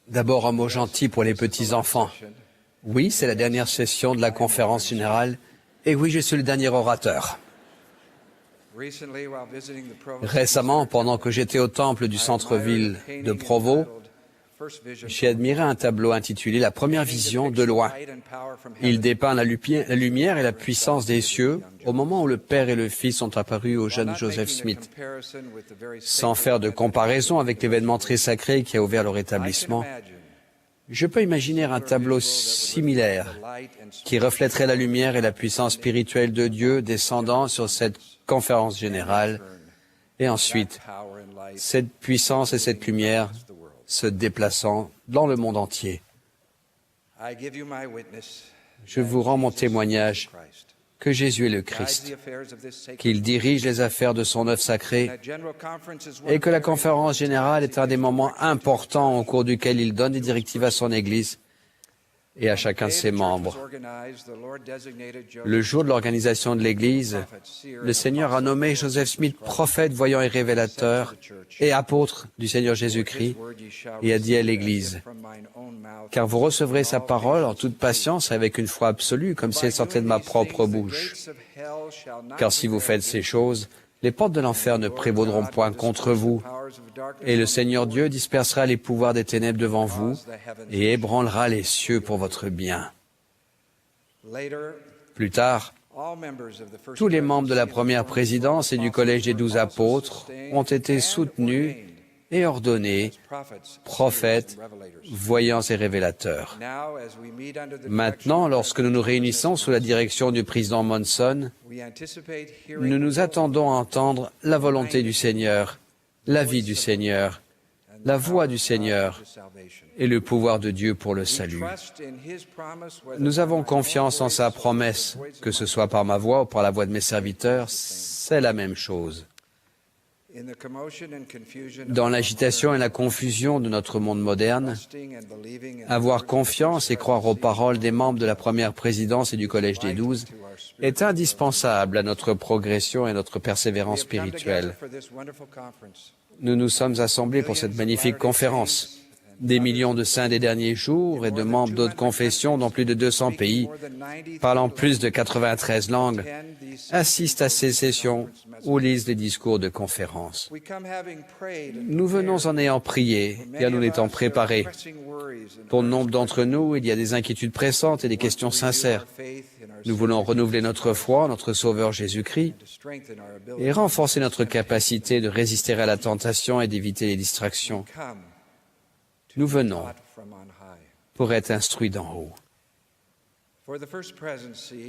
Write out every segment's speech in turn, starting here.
D'abord, un mot gentil pour les petits-enfants. Oui, c'est la dernière session de la conférence générale, et oui, je suis le dernier orateur. Récemment, pendant que j'étais au temple du centre-ville de Provo, j'ai admiré un tableau intitulé « La première vision de loin ». Il dépeint la lumière et la puissance des cieux au moment où le Père et le Fils sont apparus au jeune Joseph Smith. Sans faire de comparaison avec l'événement très sacré qui a ouvert leur établissement, je peux imaginer un tableau similaire qui reflèterait la lumière et la puissance spirituelle de Dieu descendant sur cette conférence générale et ensuite cette puissance et cette lumière se déplaçant dans le monde entier. Je vous rends mon témoignage que Jésus est le Christ, qu'il dirige les affaires de son œuvre sacrée et que la conférence générale est un des moments importants au cours duquel il donne des directives à son Église et à chacun de ses membres. Le jour de l'organisation de l'Église, le Seigneur a nommé Joseph Smith prophète, voyant et révélateur et apôtre du Seigneur Jésus-Christ et a dit à l'Église, « Car vous recevrez sa parole en toute patience avec une foi absolue, comme si elle sortait de ma propre bouche. Car si vous faites ces choses, les portes de l'enfer ne prévaudront point contre vous, et le Seigneur Dieu dispersera les pouvoirs des ténèbres devant vous et ébranlera les cieux pour votre bien. » Plus tard, tous les membres de la première présidence et du Collège des 12 apôtres ont été soutenus et ordonnés prophètes, voyants et révélateurs. Maintenant, lorsque nous nous réunissons sous la direction du président Monson, nous nous attendons à entendre la volonté du Seigneur, la vie du Seigneur, la voix du Seigneur et le pouvoir de Dieu pour le salut. Nous avons confiance en sa promesse, que ce soit par ma voix ou par la voix de mes serviteurs, c'est la même chose. Dans l'agitation et la confusion de notre monde moderne, avoir confiance et croire aux paroles des membres de la première présidence et du Collège des 12 est indispensable à notre progression et à notre persévérance spirituelle. Nous nous sommes assemblés pour cette magnifique conférence. Des millions de saints des derniers jours et de membres d'autres confessions dans plus de 200 pays, parlant plus de 93 langues, assistent à ces sessions ou lisent des discours de conférences. Nous venons en ayant prié et en nous étant préparés. Pour nombre d'entre nous, il y a des inquiétudes pressantes et des questions sincères. Nous voulons renouveler notre foi en notre Sauveur Jésus-Christ et renforcer notre capacité de résister à la tentation et d'éviter les distractions. Nous venons pour être instruits d'en haut.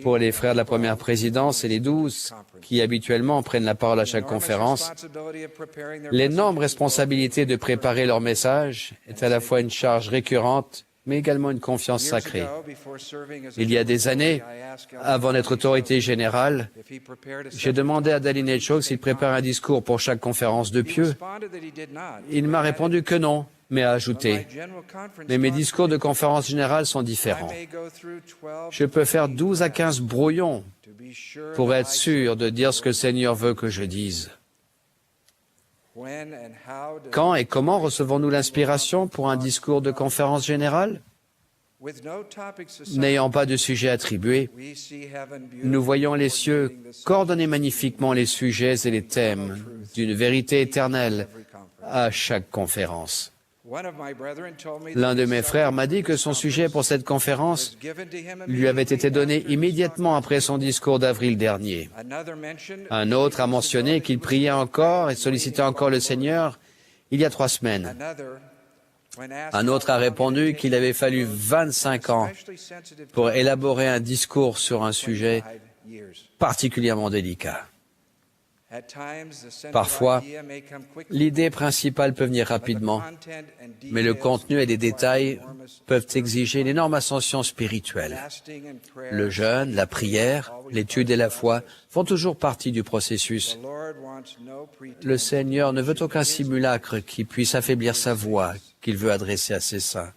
Pour les frères de la première présidence et les 12 qui habituellement prennent la parole à chaque conférence, l'énorme responsabilité de préparer leur message est à la fois une charge récurrente, mais également une confiance sacrée. Il y a des années, avant d'être autorité générale, j'ai demandé à Dallin H. Oaks s'il prépare un discours pour chaque conférence de Pieux. Il m'a répondu que non, mais a ajouté, « Mais mes discours de conférence générale sont différents. Je peux faire 12 à 15 brouillons pour être sûr de dire ce que le Seigneur veut que je dise. » Quand et comment recevons-nous l'inspiration pour un discours de conférence générale? N'ayant pas de sujet attribué, nous voyons les cieux coordonner magnifiquement les sujets et les thèmes d'une vérité éternelle à chaque conférence. L'un de mes frères m'a dit que son sujet pour cette conférence lui avait été donné immédiatement après son discours d'avril dernier. Un autre a mentionné qu'il priait encore et sollicitait encore le Seigneur il y a 3 semaines. Un autre a répondu qu'il avait fallu 25 ans pour élaborer un discours sur un sujet particulièrement délicat. Parfois, l'idée principale peut venir rapidement, mais le contenu et les détails peuvent exiger une énorme ascension spirituelle. Le jeûne, la prière, l'étude et la foi font toujours partie du processus. Le Seigneur ne veut aucun simulacre qui puisse affaiblir sa voix qu'il veut adresser à ses saints.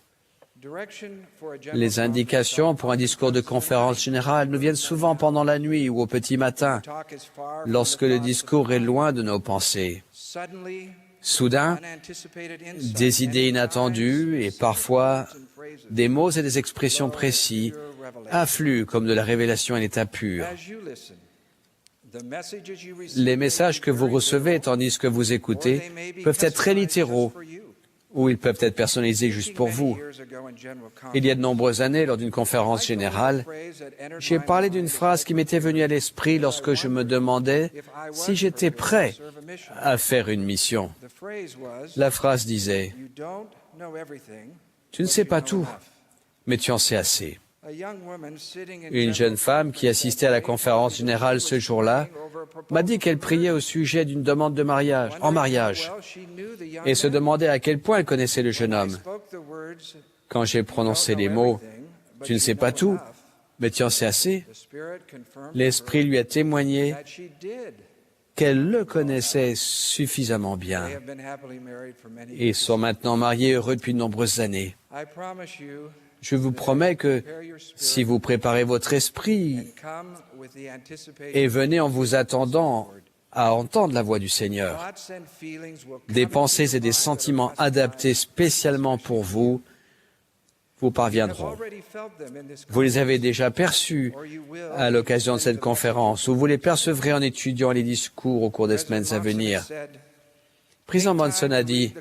Les indications pour un discours de conférence générale nous viennent souvent pendant la nuit ou au petit matin, lorsque le discours est loin de nos pensées. Soudain, des idées inattendues et parfois des mots et des expressions précis affluent comme de la révélation à l'état pur. Les messages que vous recevez tandis que vous écoutez peuvent être très littéraux ou ils peuvent être personnalisés juste pour vous. Il y a de nombreuses années, lors d'une conférence générale, j'ai parlé d'une phrase qui m'était venue à l'esprit lorsque je me demandais si j'étais prêt à faire une mission. La phrase disait « Tu ne sais pas tout, mais tu en sais assez ». Une jeune femme qui assistait à la conférence générale ce jour-là m'a dit qu'elle priait au sujet d'une demande de mariage, en mariage, et se demandait à quel point elle connaissait le jeune homme. Quand j'ai prononcé les mots « Tu ne sais pas tout, mais tu en sais assez », l'Esprit lui a témoigné qu'elle le connaissait suffisamment bien. Ils sont maintenant mariés heureux depuis de nombreuses années. Je vous promets que si vous préparez votre esprit et venez en vous attendant à entendre la voix du Seigneur, des pensées et des sentiments adaptés spécialement pour vous, vous parviendront. Vous les avez déjà perçus à l'occasion de cette conférence, ou vous les percevrez en étudiant les discours au cours des semaines à venir. Président Monson a dit,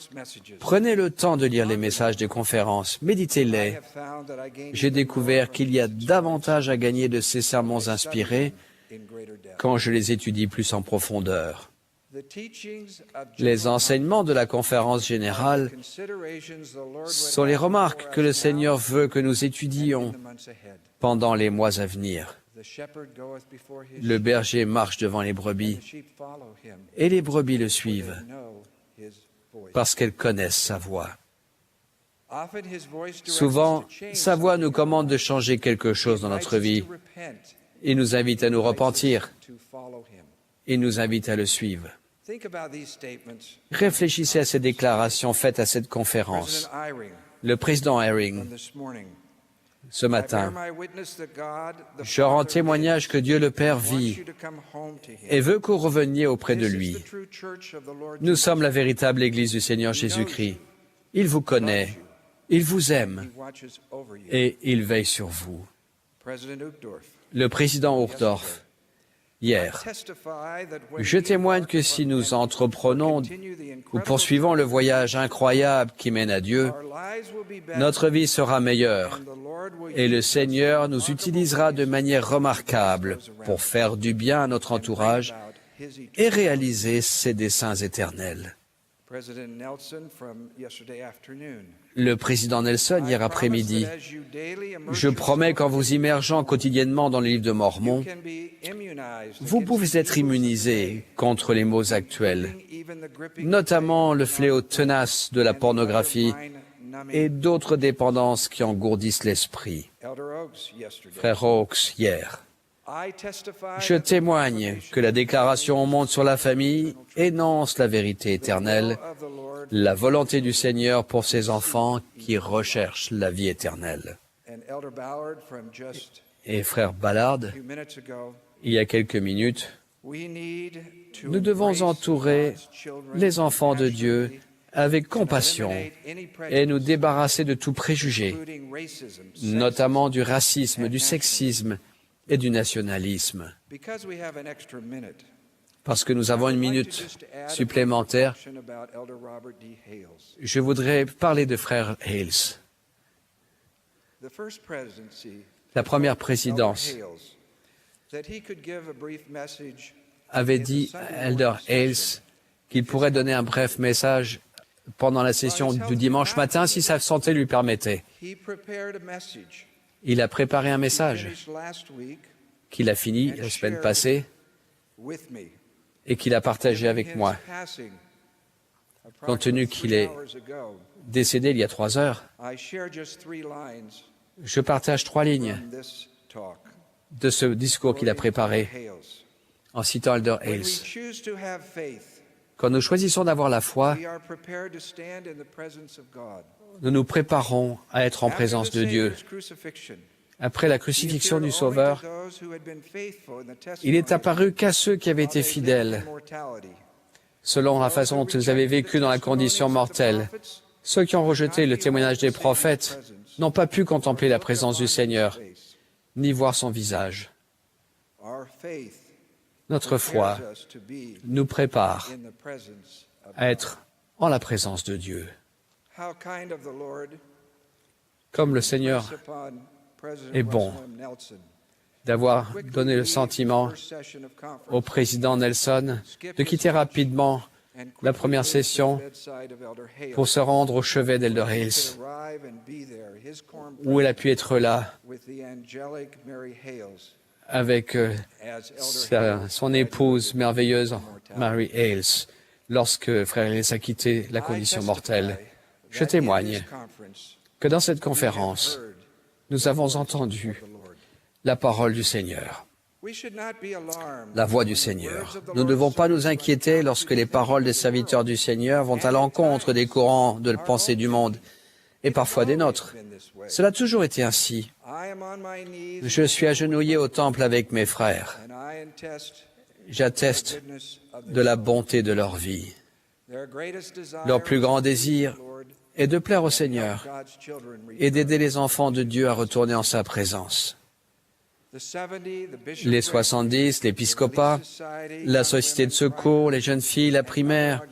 « Prenez le temps de lire les messages des conférences, méditez-les. J'ai découvert qu'il y a davantage à gagner de ces sermons inspirés quand je les étudie plus en profondeur. » Les enseignements de la conférence générale sont les remarques que le Seigneur veut que nous étudions pendant les mois à venir. Le berger marche devant les brebis et les brebis le suivent parce qu'elles connaissent sa voix. Souvent, sa voix nous commande de changer quelque chose dans notre vie. Il nous invite à nous repentir. Il nous invite à le suivre. Réfléchissez à ces déclarations faites à cette conférence. Le président Eyring, ce matin, je rends témoignage que Dieu le Père vit et veut que vous reveniez auprès de lui. Nous sommes la véritable Église du Seigneur Jésus-Christ. Il vous connaît, il vous aime et il veille sur vous. Le président Uchtdorf, hier, je témoigne que si nous entreprenons ou poursuivons le voyage incroyable qui mène à Dieu, notre vie sera meilleure et le Seigneur nous utilisera de manière remarquable pour faire du bien à notre entourage et réaliser ses desseins éternels. Le président Nelson, hier après-midi, je promets qu'en vous immergeant quotidiennement dans le livre de Mormon, vous pouvez être immunisé contre les maux actuels, notamment le fléau tenace de la pornographie et d'autres dépendances qui engourdissent l'esprit. Frère Oaks, hier, je témoigne que la déclaration au monde sur la famille énonce la vérité éternelle, la volonté du Seigneur pour ses enfants qui recherchent la vie éternelle. Et frère Ballard, il y a quelques minutes, nous devons entourer les enfants de Dieu avec compassion et nous débarrasser de tout préjugé, notamment du racisme, du sexisme et du nationalisme. Parce que nous avons une minute supplémentaire, je voudrais parler de frère Hales. La première présidence avait dit à Elder Hales qu'il pourrait donner un bref message pendant la session du dimanche matin si sa santé lui permettait. Il a préparé un message qu'il a fini la semaine passée et qu'il a partagé avec moi. Compte tenu qu'il est décédé il y a 3 heures, je partage 3 lignes de ce discours qu'il a préparé en citant Elder Hales. Quand nous choisissons d'avoir la foi, nous nous préparons à être en présence de Dieu. Après la crucifixion du Sauveur, il est apparu qu'à ceux qui avaient été fidèles selon la façon dont ils avaient vécu dans la condition mortelle. Ceux qui ont rejeté le témoignage des prophètes n'ont pas pu contempler la présence du Seigneur, ni voir son visage. Notre foi nous prépare à être en la présence de Dieu. Comme le Seigneur est bon d'avoir donné le sentiment au président Nelson de quitter rapidement la première session pour se rendre au chevet d'Elder Hills, où il a pu être là avec son épouse merveilleuse, Mary Hales, lorsque Frère Hills a quitté la condition mortelle. Je témoigne que dans cette conférence, nous avons entendu la parole du Seigneur, la voix du Seigneur. Nous ne devons pas nous inquiéter lorsque les paroles des serviteurs du Seigneur vont à l'encontre des courants de pensée du monde et parfois des nôtres. Cela a toujours été ainsi. Je suis agenouillé au temple avec mes frères. J'atteste de la bonté de leur vie. Leur plus grand désir est de plaire au Seigneur et d'aider les enfants de Dieu à retourner en sa présence. Les 70, l'épiscopat, la société de secours, les jeunes filles, la primaire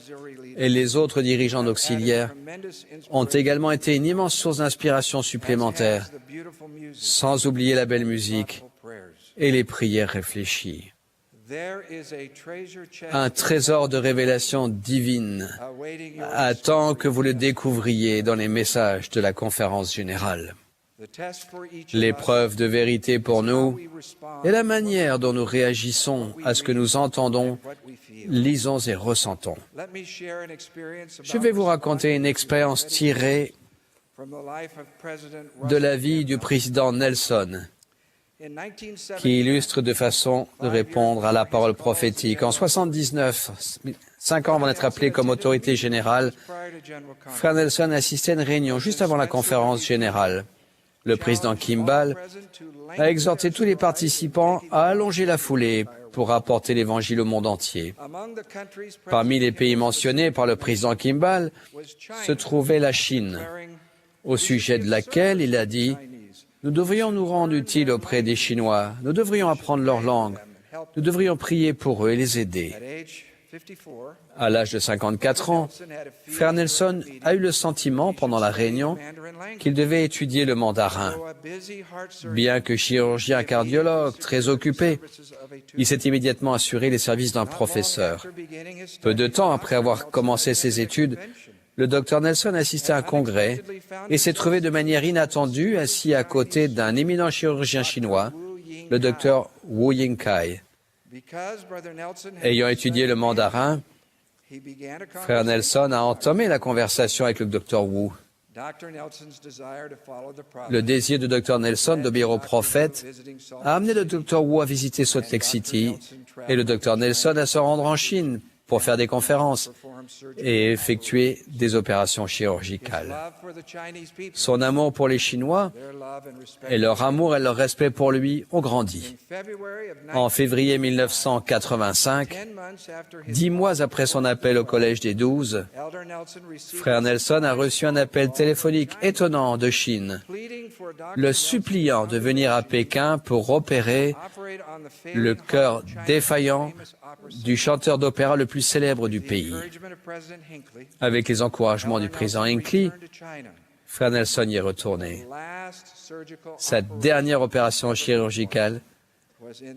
et les autres dirigeants auxiliaires ont également été une immense source d'inspiration supplémentaire, sans oublier la belle musique et les prières réfléchies. Un trésor de révélation divine attend que vous le découvriez dans les messages de la conférence générale. L'épreuve de vérité pour nous est la manière dont nous réagissons à ce que nous entendons, lisons et ressentons. Je vais vous raconter une expérience tirée de la vie du président Nelson, qui illustre de façon de répondre à la parole prophétique. En 79, 5 ans avant d'être appelé comme autorité générale, Frère Nelson assistait à une réunion juste avant la conférence générale. Le président Kimball a exhorté tous les participants à allonger la foulée pour apporter l'Évangile au monde entier. Parmi les pays mentionnés par le président Kimball se trouvait la Chine, au sujet de laquelle il a dit « Nous devrions nous rendre utiles auprès des Chinois, nous devrions apprendre leur langue, nous devrions prier pour eux et les aider. » À l'âge de 54 ans, Frère Nelson a eu le sentiment, pendant la réunion, qu'il devait étudier le mandarin. Bien que chirurgien cardiologue, très occupé, il s'est immédiatement assuré les services d'un professeur. Peu de temps après avoir commencé ses études, le Dr Nelson assistait à un congrès et s'est trouvé de manière inattendue assis à côté d'un éminent chirurgien chinois, le Dr Wu Yingkai. Ayant étudié le mandarin, Frère Nelson a entamé la conversation avec le Dr Wu. Le désir du Dr Nelson d'obéir au prophète a amené le Dr Wu à visiter Salt Lake City et le Dr Nelson à se rendre en Chine pour faire des conférences et effectuer des opérations chirurgicales. Son amour pour les Chinois et leur amour et leur respect pour lui ont grandi. En février 1985, 10 mois après son appel au Collège des 12, Frère Nelson a reçu un appel téléphonique étonnant de Chine, le suppliant de venir à Pékin pour opérer le cœur défaillant du chanteur d'opéra le plus célèbre du pays. Avec les encouragements du président Hinckley, Frère Nelson y est retourné. Sa dernière opération chirurgicale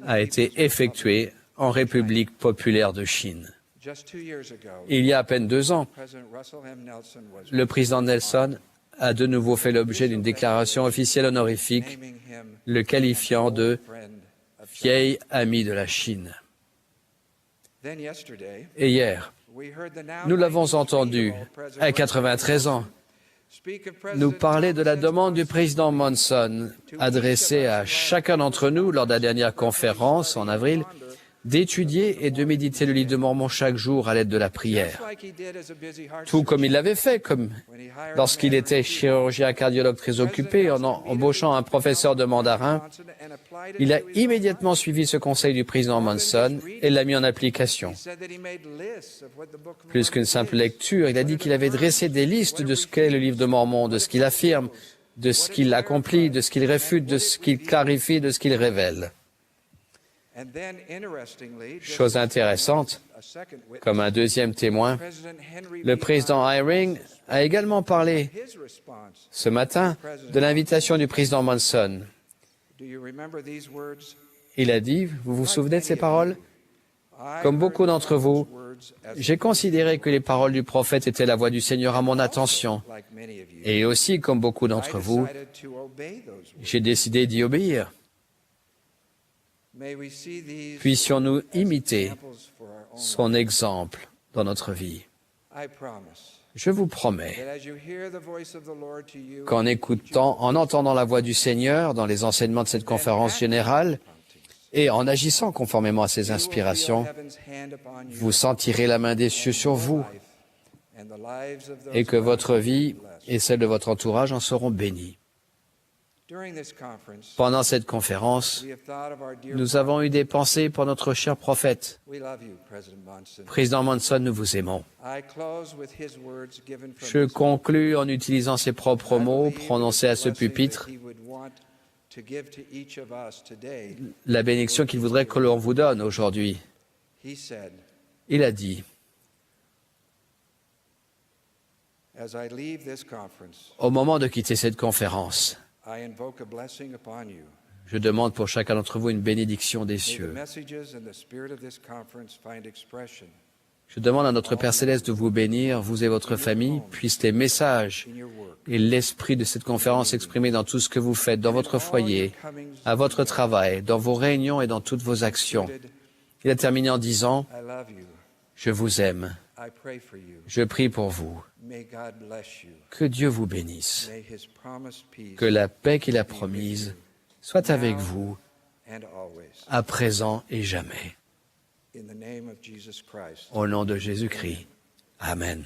a été effectuée en République populaire de Chine. Il y a à peine 2 ans, le président Nelson a de nouveau fait l'objet d'une déclaration officielle honorifique, le qualifiant de « vieil ami de la Chine ». Et hier, nous l'avons entendu, à 93 ans, nous parler de la demande du président Monson, adressée à chacun d'entre nous lors de la dernière conférence en avril, d'étudier et de méditer le livre de Mormon chaque jour à l'aide de la prière. Tout comme il l'avait fait, comme lorsqu'il était chirurgien cardiologue très occupé en embauchant un professeur de mandarin, il a immédiatement suivi ce conseil du président Monson et l'a mis en application. Plus qu'une simple lecture, il a dit qu'il avait dressé des listes de ce qu'est le livre de Mormon, de ce qu'il affirme, de ce qu'il accomplit, de ce qu'il réfute, de ce qu'il clarifie, de ce qu'il révèle. Chose intéressante, comme un deuxième témoin, le président Eyring a également parlé ce matin de l'invitation du président Monson. Il a dit, vous vous souvenez de ces paroles? Comme beaucoup d'entre vous, j'ai considéré que les paroles du prophète étaient la voix du Seigneur à mon attention. Et aussi, comme beaucoup d'entre vous, j'ai décidé d'y obéir. Puissions-nous imiter son exemple dans notre vie. Je vous promets qu'en écoutant, en entendant la voix du Seigneur dans les enseignements de cette conférence générale et en agissant conformément à ses inspirations, vous sentirez la main des cieux sur vous et que votre vie et celle de votre entourage en seront bénies. Pendant cette conférence, nous avons eu des pensées pour notre cher prophète. Président Monson, nous vous aimons. Je conclus en utilisant ses propres mots prononcés à ce pupitre, la bénédiction qu'il voudrait que l'on vous donne aujourd'hui. Il a dit, au moment de quitter cette conférence, je demande pour chacun d'entre vous une bénédiction des cieux. Je demande à notre Père Céleste de vous bénir, vous et votre famille, puissent les messages et l'esprit de cette conférence s'exprimer dans tout ce que vous faites, dans votre foyer, à votre travail, dans vos réunions et dans toutes vos actions. Il a terminé en disant, « Je vous aime. Je prie pour vous. Que Dieu vous bénisse. Que la paix qu'il a promise soit avec vous, à présent et jamais. Au nom de Jésus-Christ. Amen.